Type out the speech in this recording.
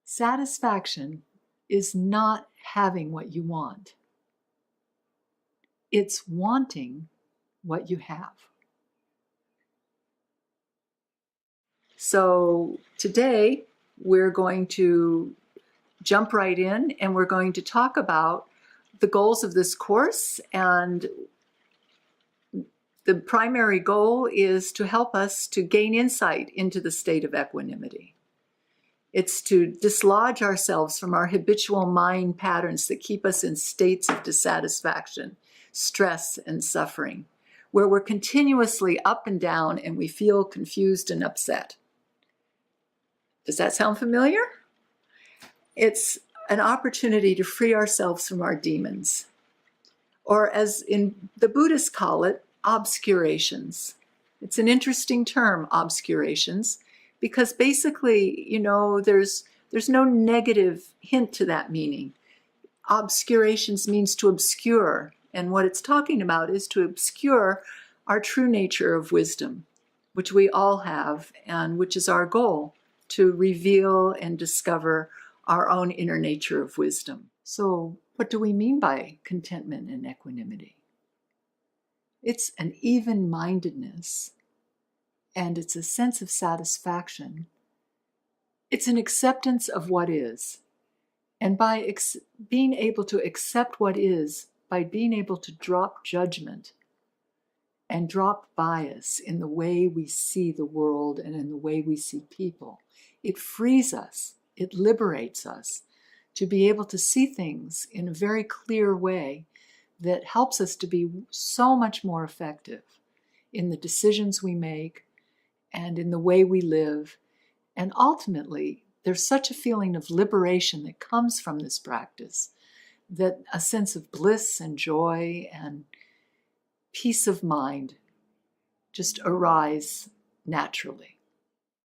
Satisfaction is not having what you want. It's wanting what you have. So today we're going to jump right in and we're going to talk about the goals of this course. And the primary goal is to help us to gain insight into the state of equanimity. It's to dislodge ourselves from our habitual mind patterns that keep us in states of dissatisfaction, stress, and suffering, where we're continuously up and down and we feel confused and upset. Does that sound familiar? It's an opportunity to free ourselves from our demons, or as in the Buddhists call it, obscurations. It's an interesting term, obscurations, because basically, there's no negative hint to that meaning. Obscurations means to obscure, and what it's talking about is to obscure our true nature of wisdom, which we all have, and which is our goal, to reveal and discover our own inner nature of wisdom. So, what do we mean by contentment and equanimity? It's an even-mindedness, and it's a sense of satisfaction. It's an acceptance of what is. And by being able to accept what is, by being able to drop judgment and drop bias in the way we see the world and in the way we see people, it frees us, it liberates us to be able to see things in a very clear way that helps us to be so much more effective in the decisions we make and in the way we live. And ultimately, there's such a feeling of liberation that comes from this practice, that a sense of bliss and joy and peace of mind just arise naturally.